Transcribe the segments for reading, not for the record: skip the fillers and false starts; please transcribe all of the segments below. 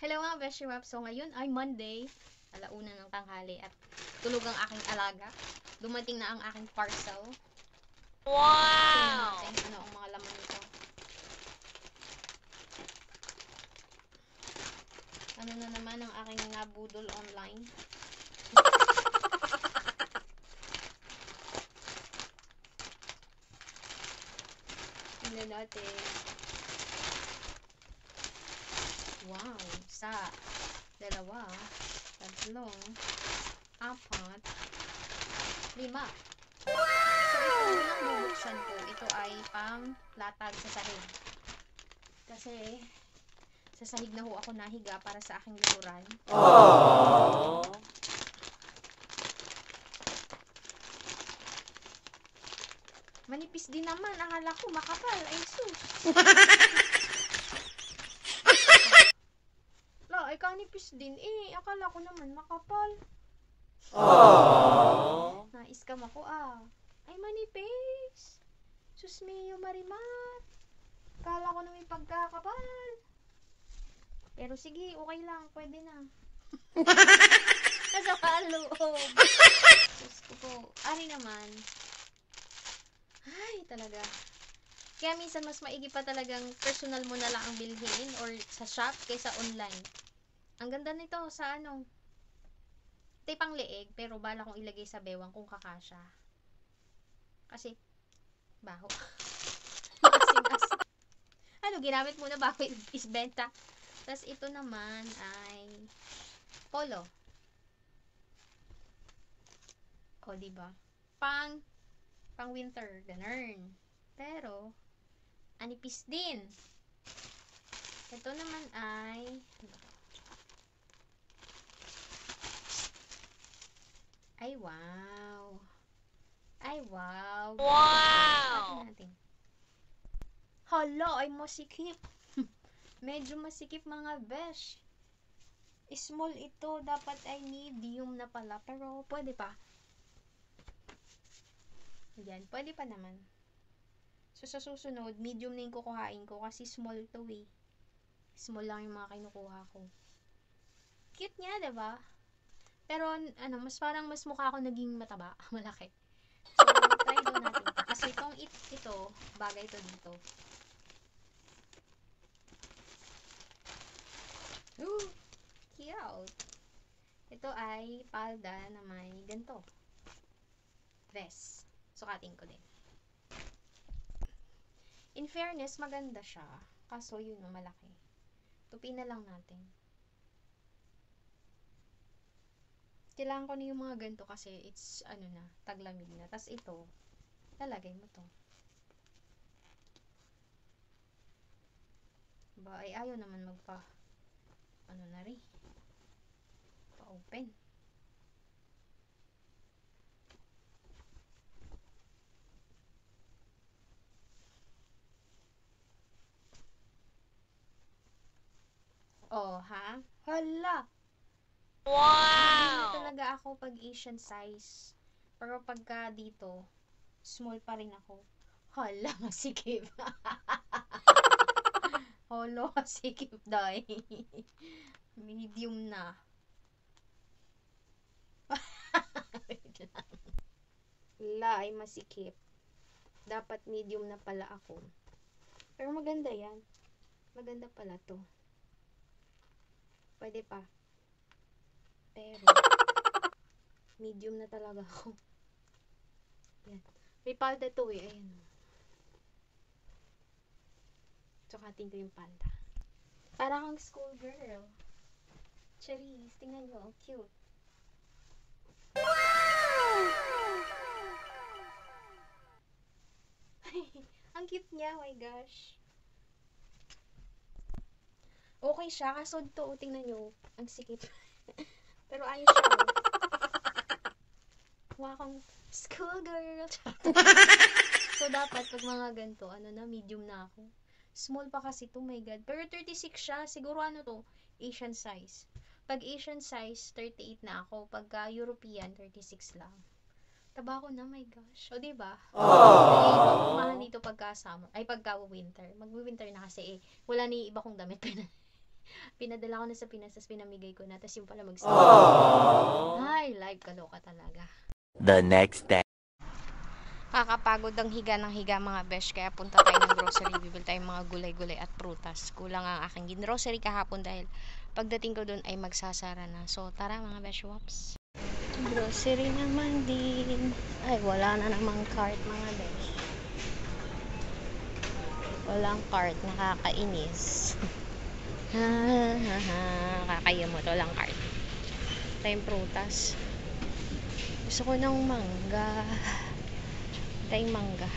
Hello mga Beshi Wap. So ngayon ay Monday, alauna ng tanghali at tulog ang aking alaga. Dumating na ang aking parcel. Wow! Tingnan natin ano ang mga laman nito. Ano na naman ang aking nabudol online. Tingnan natin. Wow, isa, dalawa, tatlong, apat, lima. So, ito unang bubuksan ko. Ito ay pang latag sa sahig. Kasi, sa sahig na ho ako nahiga para sa aking likuran. Aww. Manipis din naman. Akala ko makapal. Ay, sus. Ay, kanipis din. Akala ko naman makapal. Aww. Na-scam ako Ay, manipis. Sus mio, Marimar. Akala ko na may pagkakapal. Pero sige, okay lang. Pwede na. Nasa kaloob. Sus ko po. Ari naman. Ay, talaga. Kaya minsan mas maigi pa talagang personal mo na lang ang bilhin or sa shop kaysa online. Ang ganda nito sa ito pang leeg, pero bala kong ilagay sa bewang kung kakasya. Kasi, baho. Ginamit mo na bago isbenta. Tapos ito naman ay polo. O, diba? Pang winter, ganun. Pero, anipis din. Ito naman ay wow. Ay, wow. Wow! Natin. Hala, ay masikip. Medyo masikip mga besh. Small ito. Dapat ay medium na pala. Pero, pwede pa. Yan, pwede pa naman. So, sa susunod, medium na yung kukuhain ko. Kasi small to Small lang yung mga kinukuha ko. Cute niya, diba? Pero, mas parang mas mukha ako naging mataba. Malaki. So, try daw natin ito. Kasi itong ito, bagay ito dito. Ooh, cute. Ito ay palda na may ganito. Dress. Sukatin ko din. In fairness, maganda siya. Kaso, yun yung malaki. Tupi na lang natin. Kailangan ko na yung mga ganito kasi it's, taglamig na. Tapos ito, lalagay mo to. Ba, ay ayaw naman na rin. Pa-open. Oh, ha? Hala! Hindi na Wow! talaga ako pag Asian size. Pero pagka dito, small pa rin ako. Hala, masikip. Hala, masikip dahil. Medium na. Wait lang. Hala, ay masikip. Dapat medium na pala ako. Pero maganda yan. Maganda pala to. Pwede pa. Pero, medium na talaga ako. Yan. May palda to Ayan. Sukatin ko yung palda. Para kang schoolgirl. Charis, tingnan nyo. Ang cute. Wow! Ang cute niya. Oh my gosh. Okay siya. Kaso to, tingnan nyo. Ang sikip. Pero ayos siya. Mukha kang schoolgirl. So, dapat pag mga ganito, medium na ako. Small pa kasi to, my God. Pero 36 siya. Siguro Asian size. Pag Asian size, 38 na ako. Pagka European, 36 lang. Taba ko na, my gosh. O, diba? Aww. Mahal dito pagka summer. Ay, pagka winter. Mag-winter na kasi wala na yung iba kong damit. Pinadala ko na sa Pinas, tapos pinamigay ko na, tapos yung pala Aww. Ay, live, kaloka talaga. The next day. Kakapagod ang higa ng higa mga besh, kaya punta tayo ng grocery, bibili tayong mga gulay-gulay at prutas. Kulang ang aking grocery kahapon dahil pagdating ko dun ay magsasara na. So tara mga besh wops. Grocery naman din. Ay, wala na namang cart mga besh. Walang cart, nakakainis. Kakayamot, walang cart. Tayong prutas. Gusto ko ng mangga. Tayong mangga.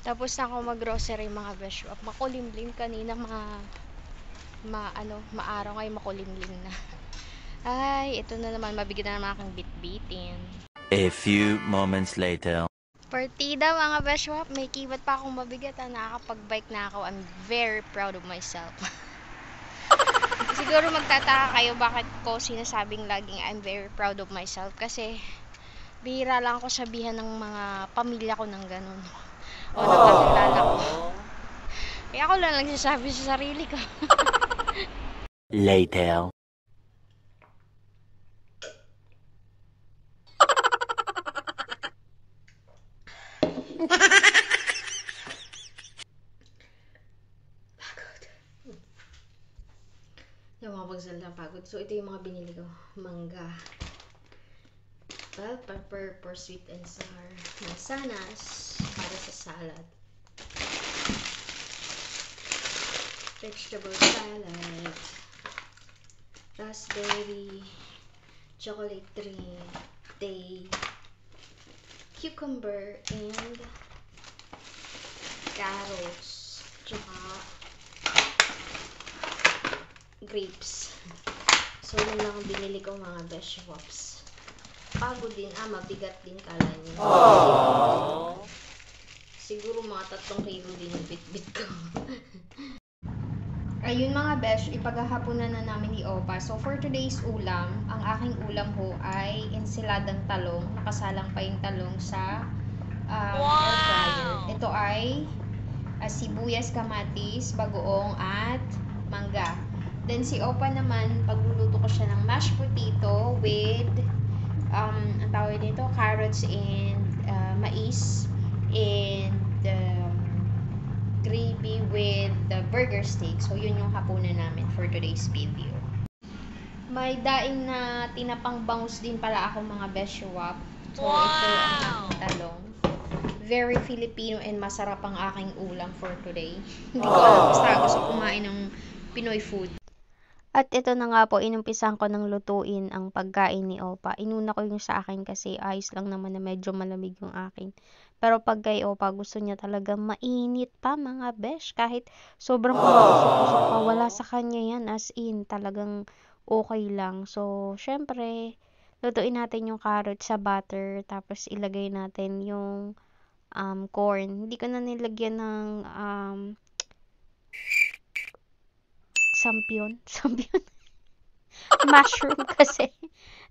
Tapos na ako mag-grocery mga besh. Makulimlim kanina maaraw ngayon makulimlim na. Ay, ito na naman, mabigyan na naman akong bitbitin. A few moments later. Partida mga besh, may kibat pa akong mabigat. Nakakapag-bike na ako. I'm very proud of myself. Siguro magtataka kayo bakit ko sinasabing laging I'm very proud of myself. Kasi bihira lang ako sabihan ng mga pamilya ko ng ganun. O nakakilala ko. Kaya ako lang nagsasabi sa sarili ko. Later. Yung mga pagsalda pagod. So ito yung mga binili ko. Mangga. Bell pepper for sweet and sour. Mansanas para sa salad. Vegetable salad. Raspberry. Chocolate drink. Day. Cucumber and carrots. Tsaka grapes. So yun lang ang binili ko mga besh wops. Pagod din, mabigat din kala niyo. Siguro mga 3 kilo din yung bit-bit ko. Ayun mga besh, ipaghahaponan na namin ni Opa. So for today's ulam, ang aking ulam ho ay ensiladang talong. Nakasalang pa yung talong sa air fryer. Ito ay sibuyas, kamatis, bagoong at mangga. Then si Opa naman, pagluluto ko siya ng mashed potato with ang tawag nito, carrots and mais and gravy with the burger steak. So yun yung hapunan namin for today's video. May daing na tinapang bangus din pala ako mga besh wap. So ito ang aking talong. Very Filipino and masarap ang aking ulam for today. Hindi ko alam, basta gusto kumain ng Pinoy food. At ito na nga po, inumpisan ko ng lutuin ang pagkain ni Opa. Inuna ko yung sa akin kasi ayos lang naman na medyo malamig yung akin. Pero pag kay Opa, gusto niya talaga mainit pa mga besh. Kahit sobrang usok-usok pa, wala sa kanya yan. As in, talagang okay lang. So, syempre, lutuin natin yung carrot sa butter. Tapos ilagay natin yung corn. Hindi ko na nilagyan ng sampion mushroom kasi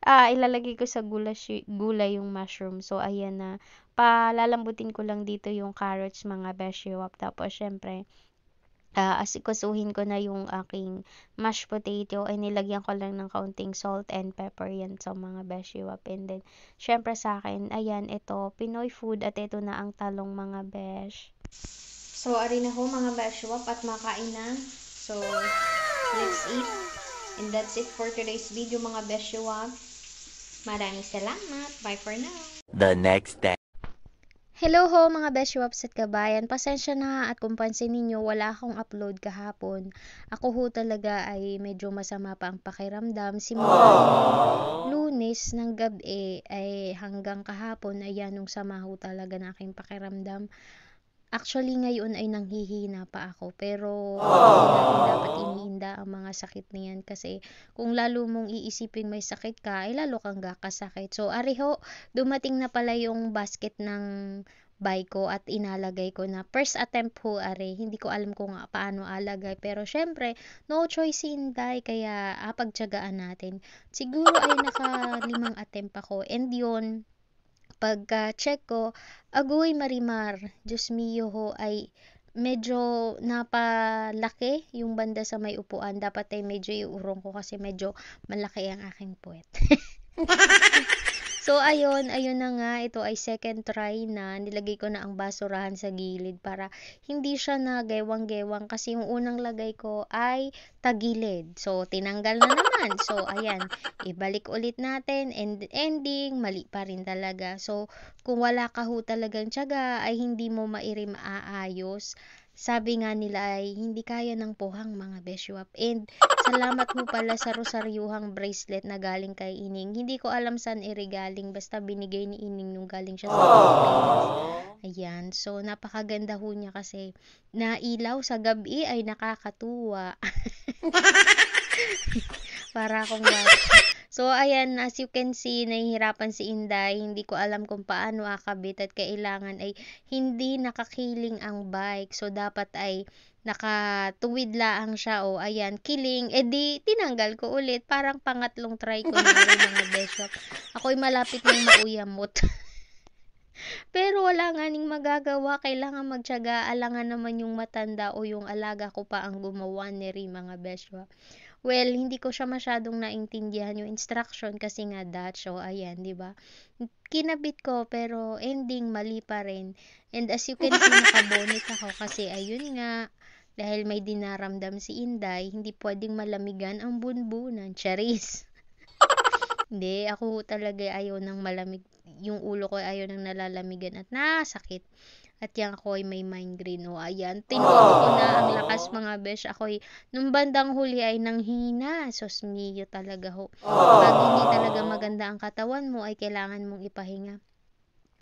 ilalagay ko sa gulay yung mushroom. So ayan na, palalambutin ko lang dito yung carrots mga beshiwap. Tapos syempre asikasuhin ko na yung aking mashed potato, ay nilagyan ko lang ng kaunting salt and pepper yan sa mga beshiwap. And then syempre sa akin, ayan, ito Pinoy food at ito na ang talong mga besh. So ari na ho mga beshiwap at makain na. So let's eat. And that's it for today's video mga beshiwap. Maraming salamat. Bye for now. The next day. Hello ho mga beshiwaps at kabayan. Pasensya na at kung pansin ninyo wala akong upload kahapon. Ako ho talaga ay medyo masama pa ang pakiramdam. Simula Lunes ng gabi ay hanggang kahapon ayan nung sama ho talaga ng aking pakiramdam. Actually, ngayon ay nanghihina pa ako. Pero, hindi natin dapat iniinda ang mga sakit na yan. Kasi, kung lalo mong iisipin may sakit ka, ay lalo kang kakasakit. So, ariho, dumating na pala yung basket ng bike ko at inalagay ko na. First attempt ho, ari. Hindi ko alam kung paano alagay. Pero, syempre, no choice Inday. Kaya, pagtyagaan natin. Siguro ay naka 5 attempt ako. And yun, pagka-check ko, agoy marimar, Diyos mio ho, ay medyo napalaki yung banda sa may upuan. Dapat ay medyo iurong ko kasi medyo malaki ang aking puwet. So, ayun na nga. Ito ay second try na. Nilagay ko na ang basurahan sa gilid para hindi siya na gewang-gewang kasi yung unang lagay ko ay tagilid. So, tinanggal na naman. So, ayan. Ibalik ulit natin. And ending, mali pa rin talaga. So, kung wala ka ho talagang tiyaga, ay hindi mo maaayos. Sabi nga nila ay hindi kaya ng puhang mga besywap. And salamat mo pala sa rosaryuhang bracelet na galing kay Ining. Hindi ko alam saan irigaling, basta binigay ni Ining nung galing siya sa Pilipinas. Ayan, so napakaganda ho niya kasi nailaw sa gabi ay nakakatuwa. Para akong bata. So, ayan, as you can see, nahihirapan si Inday. Hindi ko alam kung paano akabit at kailangan ay hindi nakakiling ang bike. So, dapat ay nakatuwid laang siya. O, ayan, kiling. E di, tinanggal ko ulit. Parang pangatlong try ko na rin mga beshop. Ako'y malapit ng mauyamot. Pero wala nga ning magagawa. Kailangan magtiyaga. Alangan naman yung matanda o yung alaga ko pa ang gumawa ni rin mga beshop. Well, hindi ko siya masyadong naintindihan yung instruction kasi nga Dutch. So, ayan, di ba? Kinabit ko pero ending mali pa rin. And as you can see, nakabonit ako kasi ayun nga, dahil may dinaramdam si Inday, hindi pwedeng malamigan ang bunbunan. Charis. Hindi, ako talaga ayaw ng malamig. Yung ulo ko ayaw ng nalalamigan at nasakit. At yan ako ay may migraine. O, ayan. Tinuto ko na ang lakas mga besh. Ako nung bandang huli ay nanghina. Sos mio talaga ho. Pag hindi talaga maganda ang katawan mo, ay kailangan mong ipahinga.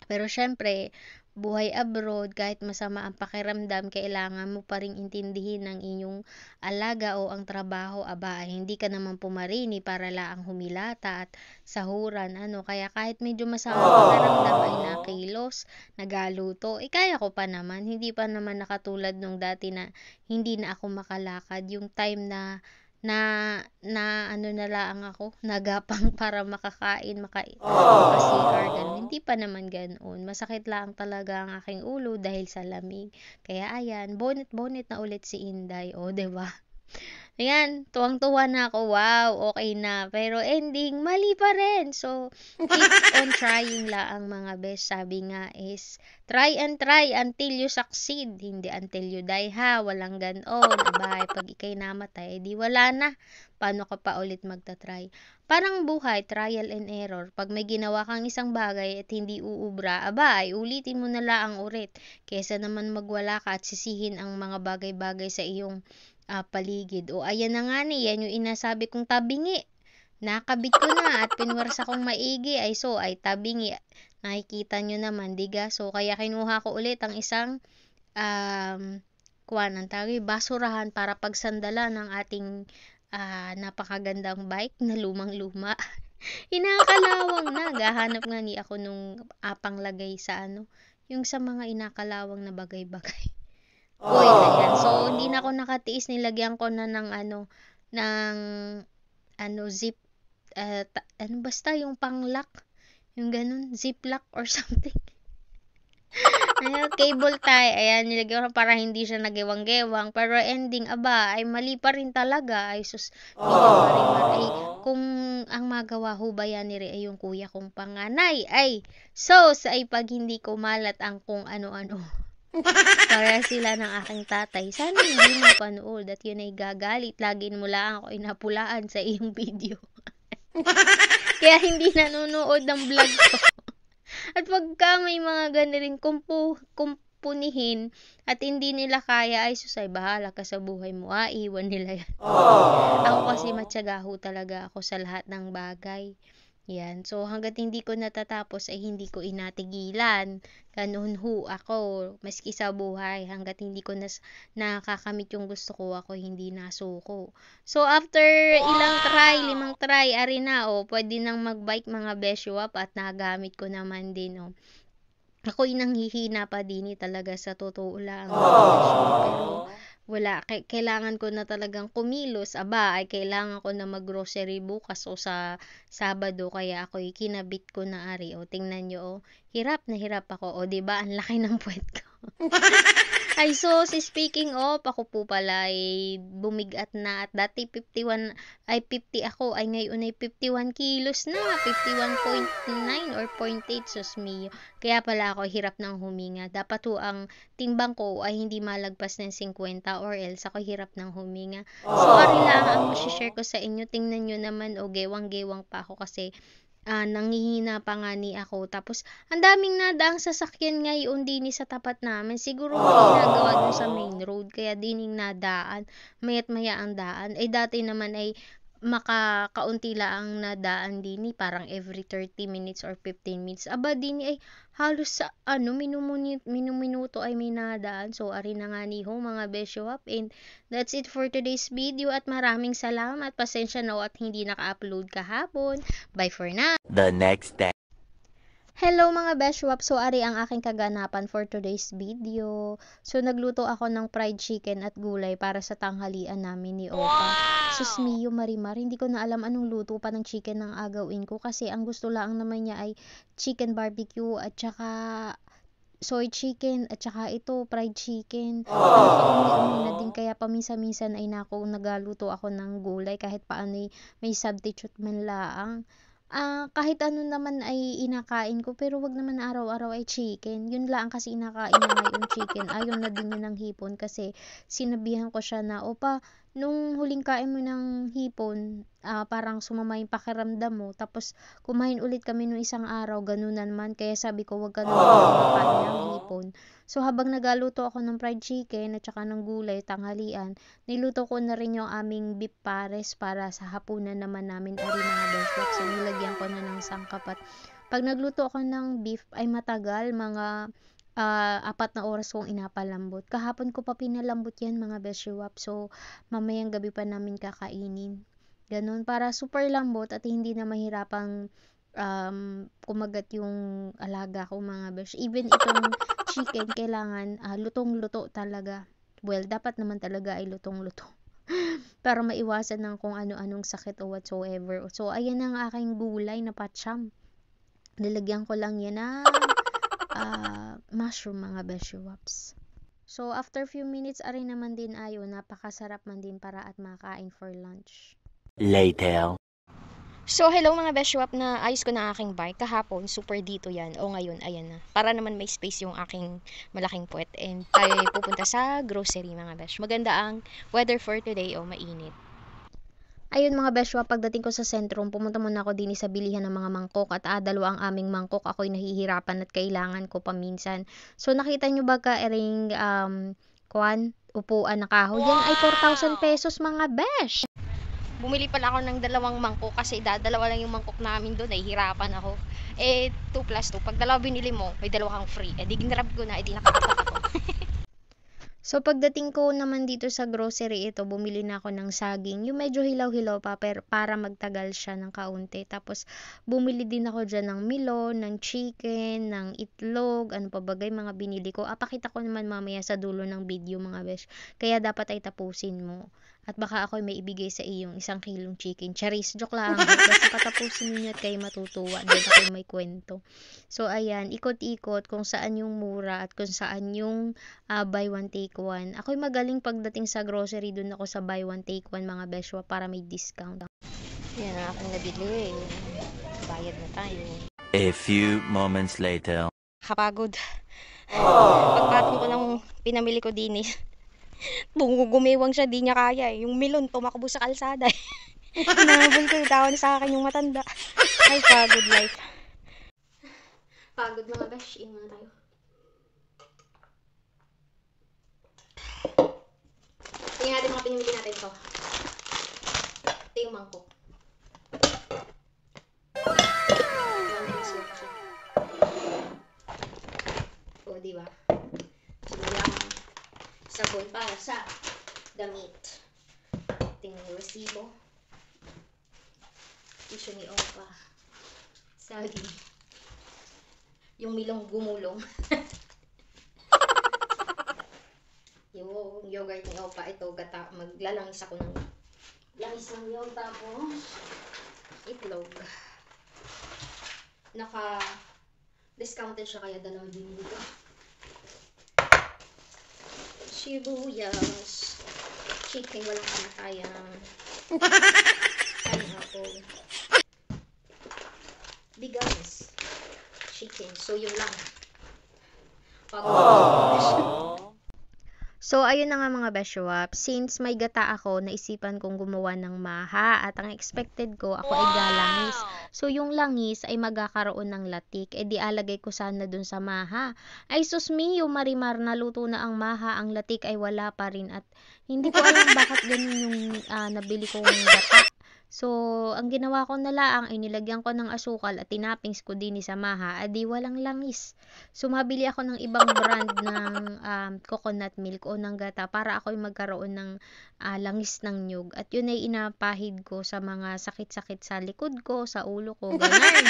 Pero syempre, buhay abroad, kahit masama ang pakiramdam, kailangan mo pa ring intindihin ng inyong alaga o ang trabaho. Aba, ay hindi ka naman pumarini para laang humilata at sahuran. Kaya kahit medyo masama ang pakiramdam ay nakilos, nagaluto, kaya ko pa naman. Hindi pa naman nakatulad nung dati na hindi na ako makalakad. Yung time na na lang ako, nagapang para makakain, maka-CR, ganun. Hindi pa naman ganoon. Masakit lang talaga ang aking ulo dahil sa lamig. Kaya ayan, bonnet na ulit si Inday. O, diba? Ayan, tuwang-tuwa na ako. Wow, okay na. Pero ending, mali pa rin. So, keep on trying lang mga best. Sabi nga is, try and try until you succeed. Hindi until you die ha. Walang ganon. Abay, pag ikay namatay, di wala na. Paano ka pa ulit magta-try? Parang buhay, trial and error. Pag may ginawa kang isang bagay at hindi uubra, abay, ulitin mo na lang ulit. Kesa naman magwala ka at sisihin ang mga bagay-bagay sa iyong paligid. O, ayan na nga ni, yan yung inasabi kong tabingi. Nakabit ko na at pinwersa kong maigi ay tabingi. Nakikita nyo naman, diga? So, kaya kinuha ko ulit ang isang basurahan para pagsandala ng ating napakagandang bike na lumang-luma. Inakalawang na. Gahanap nga ni ako nung panglagay sa yung sa mga inakalawang na bagay-bagay. Uy, ayan. So, hindi na ako nakatiis. Nilagyan ko na ng zip, basta yung pang-lock. Yung ganun, zip-lock or something. Ayan, cable tie. Ayan, nilagyan ko para hindi siya nagewang-gewang. Pero ending, aba, ay mali pa rin talaga. Ay, sus, marimar. Ay, kung ang magawa ho ba yan ni ay yung kuya kong panganay. Ay, ay pag hindi ko malat ang kung ano-ano. Para sila ng aking tatay. Sana hindi mo panood at yun ay gagalit. Lagin mo lang ako inapulaan sa iyong video. Kaya hindi nanonood ng vlog ko. At pagka may mga ganiring kumpunihin at hindi nila kaya, ay susay, bahala ka sa buhay mo. Iwan nila yan. Ako kasi matyaga ho talaga ako sa lahat ng bagay. Yan. So, hanggat hindi ko natatapos ay hindi ko inatigilan. Ganun ho ako. Maski sa buhay, hanggat hindi ko nakakamit yung gusto ko, ako hindi nasuko. So, after ilang try, 5 try, ari na, pwede nang mag-bike mga besywap at nagamit ko naman din, Ako'y nanghihina pa din talaga sa totoo lang. Pero wala, kailangan ko na talagang kumilos. Aba, ay kailangan ko na mag-grocery bukas o sa Sabado, kaya ako'y kinabit ko na ari. Tingnan nyo, hirap na hirap ako. 'Di ba? Ang laki ng puwet ko. Ay, so, speaking of, ako po pala ay bumigat na at dati 51, ay 50 ako, ay ngayon ay 51 kilos na, 51.9 or 0.8, sus mio. Kaya pala ako hirap ng huminga. Dapat po ang timbang ko ay hindi malagpas ng 50 or else ako hirap ng huminga. So, ari lang ang share ko sa inyo. Tingnan nyo naman, o gewang-gewang pa ako kasi nanghihina pa nga ni ako. Tapos, ang daming nadaang sasakyan ngayon din sa tapat namin. Siguro may ginagawa dun sa main road, kaya dining nadaan. Maya't maya ang daan. Eh, dati naman ay makakaunti lang ang nadaan din parang every 30 minutes or 15 minutes. Aba din ay halos sa minuminuto ay may nadaan. So, ari na nga ni ho mga besyo-up. And that's it for today's video at maraming salamat. Pasensya na at hindi naka-upload kahapon. Bye for now. The next day. Hello mga Beshwap! So, ari ang aking kaganapan for today's video. So, nagluto ako ng fried chicken at gulay para sa tanghalian namin ni Opa. Sus mio marimar, hindi ko na alam anong luto pa ng chicken ang agawin ko kasi ang gusto lang naman niya ay chicken barbecue at saka soy chicken at saka ito fried chicken. Umi-umi na din kaya paminsan-minsan ay nagaluto ako ng gulay kahit paano may substitute man laang. Kahit ano naman ay inakain ko pero wag naman araw-araw ay chicken. Yun lang kasi inakain niya ngayon chicken. Ayaw na din niya ng hipon kasi sinabihan ko siya na, Opa, nung huling kain mo ng hipon, parang sumama yung pakiramdam mo. Tapos kumain ulit kami nung isang araw, ganun na naman. Kaya sabi ko, wag ka na makain ng hipon. So habang nagaluto ako ng fried chicken at saka ng gulay, tanghalian, niluto ko na rin yung aming beef pares para sa hapunan naman namin ari mga beswak. So nilagyan ko na ng sangkap at pag nagluto ako ng beef ay matagal, mga 4 na oras kong inapalambot. Kahapon ko pa pinalambot yan mga beswap. So mamayang gabi pa namin kakainin. Ganun para super lambot at hindi na mahirapang kumagat yung alaga ko mga besh. Even itong chicken, kailangan lutong-luto talaga. Well, dapat naman talaga ay lutong-luto. Para maiwasan ng kung ano-anong sakit o whatsoever. So, ayan ang aking gulay na patsyam. Nilagyan ko lang yan ng mushroom mga beshuwaps. So, after few minutes, ari naman din napakasarap man din para at makain for lunch. Later. So, hello mga Beshwap, na ayos ko na aking bike. Kahapon, super dito yan. O ngayon, ayan na. Para naman may space yung aking malaking puwet. And tayo pupunta sa grocery mga Besh. Maganda ang weather for today. Mainit. Ayun mga Beshwap, pagdating ko sa sentrum, pumunta muna ako din sa bilihan ng mga mangkok. At dalawa ang aming mangkok. Ako'y nahihirapan at kailangan ko paminsan. So, nakita nyo ba ering upuan na kahoy? Yan ay 4,000 pesos mga Besh. Bumili pala ako ng 2 mangkok kasi dalawa lang yung mangkok namin doon, nahihirapan ako. 2+2, pag dalawa binili mo, may 2 kang free. Di ginrab ko na, di nakakatak ako. So, pagdating ko naman dito sa grocery ito, bumili na ako ng saging. Yung medyo hilaw-hilaw pa, pero para magtagal siya ng kaunti. Tapos, bumili din ako dyan ng melon, ng chicken, ng itlog, ano pa bagay mga binili ko. Pakita ko naman mamaya sa dulo ng video mga besh. Kaya dapat ay tapusin mo. At baka ako'y may ibigay sa iyong 1 kilong chicken. Charis, joke lang. Basta patapusin ninyo at kayo matutuwa. Dahil ako'y may kwento. So, ayan, ikot-ikot kung saan yung mura at kung saan yung buy one take one. Ako'y magaling pagdating sa grocery, dun ako sa buy one take one mga beshwa para may discount. Yan ang aking nabili. Bayad na tayo. A few moments later. Kapagod. Pagpatong ko ng pinamili ko din gumiwang siya, di niya kaya yung melon tumakbo sa kalsada. Hinabol ko, tawon sa akin yung matanda. Ay, pagod life. Pagod mga besh, muna tayo. Tingnan natin mga pinimili natin to. Ito yung mangkok. O, diba? Sabon para sa damit. Tingnan yung resibo. Tissue ni Opa. Saging. Yung milong gumulong. Yung yogurt ni Opa. Ito, maglalangis ako ng langis ng yogurt. Tapos, itlog. Naka-discounted siya kaya 2 binili ko. sibuyas, chicken, walang kamatayan, pineapple, bigas, chicken. So, yun lang. So, ayun na nga mga Beshwap. Since may gata ako, naisipan kong gumawa ng maha. At ang expected ko, ako ay galangis. So, yung langis ay magkakaroon ng latik. E di alagay ko sana dun sa maha. Ay, sus mio, marimar, naluto na ang maha. Ang latik ay wala pa rin. At hindi ko alam bakit ganun yung nabili kong gata. So, ang ginawa ko na lang ay nilagyan ko ng asukal at tinapings ko din sa maha. Adi walang langis. So, mabili ako ng ibang brand ng coconut milk o ng gata para ako ay magkaroon ng langis ng nyug. At yun ay inapahid ko sa mga sakit-sakit sa likod ko, sa ulo ko, ganun.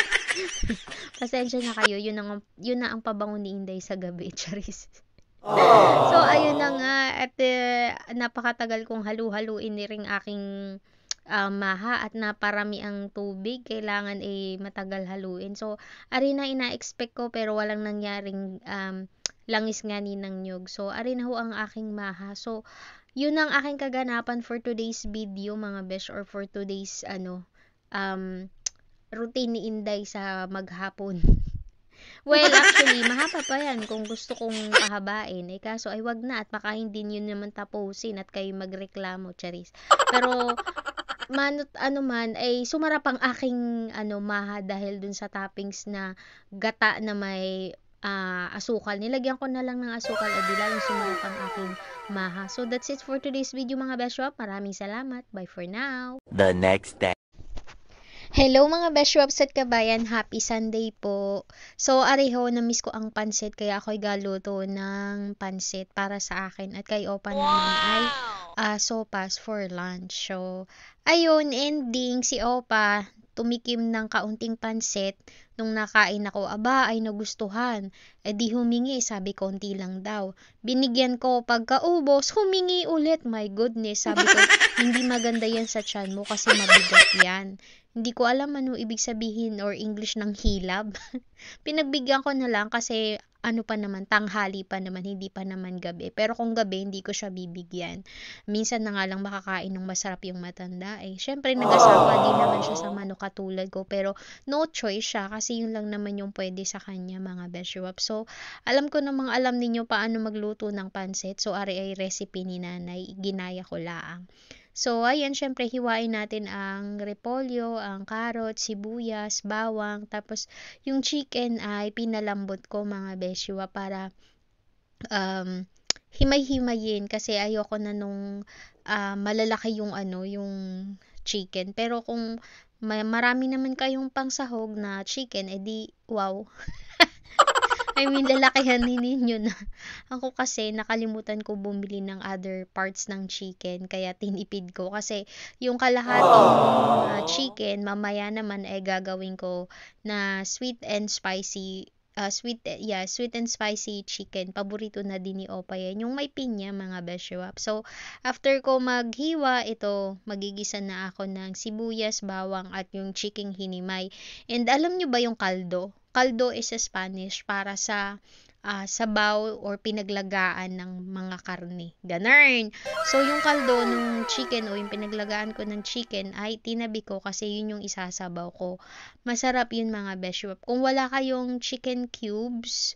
Pasensya na kayo, yun na ang pabango ni Inday sa gabi, charis. So, ayun na nga, at napakatagal kong halu-haluin ni ring aking maha at naparami ang tubig, kailangan matagal haluin. So, ari na ina-expect ko pero walang nangyaring langis nga ni ng nyug. So, ari na ho ang aking maha. So, yun ang aking kaganapan for today's video mga besh, or for today's routine ni Inday sa maghapon. Well, actually, mahaba pa yan kung gusto kong pahabain. Kaso ay wag na at baka hindi nyo naman tapusin at kayo magreklamo, charis. Pero, ay sumarap ang aking maha dahil dun sa toppings na gata na may asukal. Nilagyan ko na lang ng asukal at lalong sumarap ang aking maha. So, that's it for today's video mga Beshwap. Maraming salamat. Bye for now. The next day. Hello mga Beshwaps at kabayan, happy Sunday po. So, ariho, na-miss ko ang pansit kaya ako'y galuto ng pansit para sa akin. At kay Opa naman ay sopas for lunch. So, ayun, ending, si Opa tumikim ng kaunting pansit. Nung nakain ako, aba, ay nagustuhan. Di humingi, sabi konti lang daw. Binigyan ko, pagkaubos, humingi ulit. My goodness, sabi ko, hindi maganda yan sa tiyan mo kasi mabigat yan. Hindi ko alam ano ibig sabihin or English ng hilab. Pinagbigyan ko na lang kasi pa naman, tanghali pa naman, hindi pa naman gabi. Pero kung gabi, hindi ko siya bibigyan. Minsan na nga lang makakain ng masarap yung matanda. Syempre, nag-asawa din naman siya sa manok katulad ko. Pero no choice siya kasi yun lang naman yung pwede sa kanya, mga Beshwap. So, alam ko namang alam ninyo paano magluto ng pansit. So, ari ay recipe ni nanay. Ginaya ko laang. So, ayan, syempre, hiwain natin ang repolyo, ang carrot, sibuyas, bawang, tapos yung chicken ay pinalambot ko mga beshiwa para himay-himayin kasi ayoko na nung malalaki yung yung chicken. Pero kung marami naman kayong pangsahog na chicken, edi wow. I mean, lalakihan ninyo na. Ako kasi, nakalimutan ko bumili ng other parts ng chicken, kaya tinipid ko. Kasi, yung kalahating chicken, mamaya naman gagawin ko na sweet and spicy chicken. Paborito na din ni Opa yan. Yung may pinya, mga Beshwap. So, after ko maghiwa, ito, magigisa na ako ng sibuyas, bawang, at yung chicken hinimay. And alam nyo ba yung kaldo? Kaldo is sa Spanish para sa sabaw or pinaglagaan ng mga karne. Ganun. So, yung kaldo ng chicken o yung pinaglagaan ko ng chicken ay tinabi ko kasi yun yung isasabaw ko. Masarap yun mga Beshwap. Kung wala kayong chicken cubes,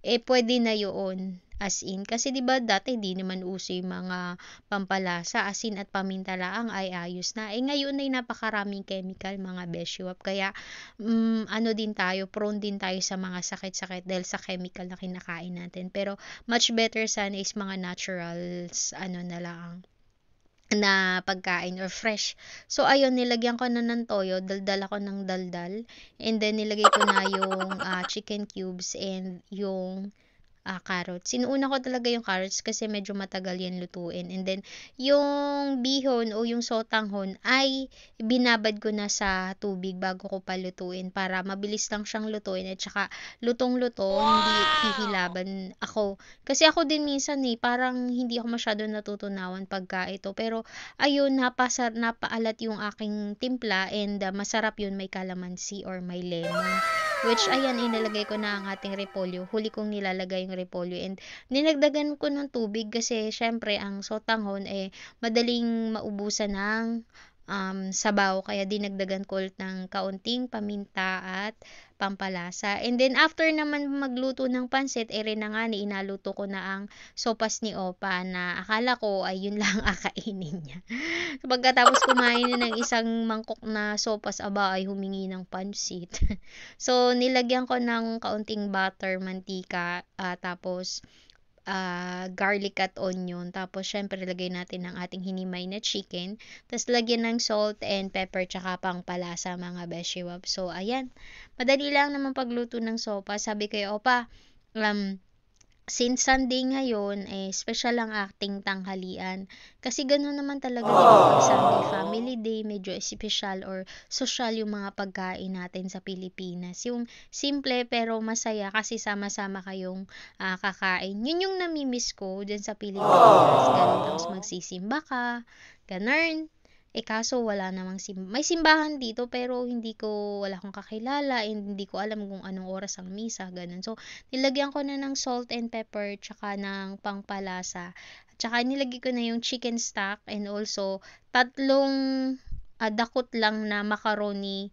pwede na yun. As in, kasi diba dati di naman uso yung mga pampalasa, asin at paminta lang ay ayos na. Ngayon ay napakaraming chemical mga Beshwap. Kaya, din tayo, prone din tayo sa mga sakit-sakit dahil sa chemical na kinakain natin. Pero, much better sana is mga naturals, na lang na pagkain or fresh. So, ayun, nilagyan ko na ng toyo, daldal ako ng daldal, and then nilagay ko na yung chicken cubes and yung carrots. Sinuuna ko talaga yung carrots kasi medyo matagal yan lutuin. And then, yung bihon o yung sotanghon ay binabad ko na sa tubig bago ko palutuin para mabilis lang siyang lutuin at saka lutong-luto, hindi hihilaban ako. Kasi ako din minsan parang hindi ako masyado natutunawan pagka ito. Pero, ayun, napaalat yung aking timpla and masarap yun, may calamansi or may lemon. Which, ayan, inilagay ko na ang ating repolyo. Huli kong nilalagay yung repolyo. And, ninagdagan ko ng tubig kasi, syempre, ang sotanghon, madaling maubusan ng sabaw. Kaya, dinagdagan ko ulit ng kaunting paminta at pampalasa. And then, after naman magluto ng pansit, rin na nga ni inaluto ko na ang sopas ni Opa na akala ko ay yun lang akainin niya. So, pagkatapos kumain na ng isang mangkok na sopas, ay humingi ng pansit. So, nilagyan ko ng kaunting butter, mantika, tapos garlic at onion. Tapos, syempre, lagay natin ang ating hinimay na chicken. Tapos, lagyan ng salt and pepper, tsaka pampalasa, mga beshiwap. So, ayan. Madali lang naman pagluto ng sopa. Sabi ko, Opa, since Sunday ngayon, special ang ating tanghalian. Kasi gano'n naman talaga pag Sunday family day, medyo special or social yung mga pagkain natin sa Pilipinas. Yung simple pero masaya kasi sama-sama kayong kakain. Yun yung namimiss ko dyan sa Pilipinas. Ganun, tapos magsisimba ka, ganun. Kaso wala namang may simbahan dito pero wala akong kakilala and hindi ko alam kung anong oras ang misa, ganun. So, nilagyan ko na ng salt and pepper tsaka ng pangpalasa. Tsaka nilagay ko na yung chicken stock and also 3 dakot lang na macaroni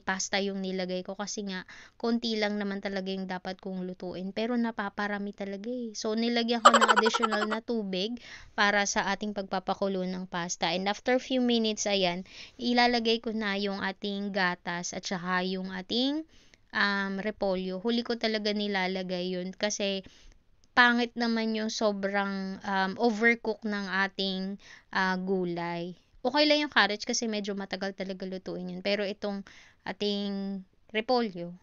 pasta yung nilagay ko kasi nga konti lang naman talaga yung dapat kong lutuin pero napaparami talaga so nilagyan ko ng additional na tubig para sa ating pagpapakulo ng pasta and after few minutes ayan ilalagay ko na yung ating gatas at saka yung ating repolyo. Huli ko talaga nilalagay yun kasi pangit naman yung sobrang overcook ng ating gulay. Okay lang yung carrots kasi medyo matagal talaga lutuin yun. Pero itong ating repolyo,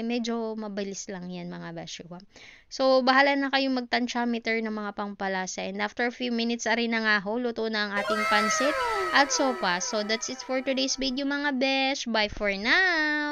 medyo mabilis lang yan, mga beshiwap. So, bahala na kayong magtansyameter ng mga pangpalasa. And after a few minutes, arin na nga ho, luto na ang ating pansit at sopa. So, that's it for today's video, mga besh. Bye for now!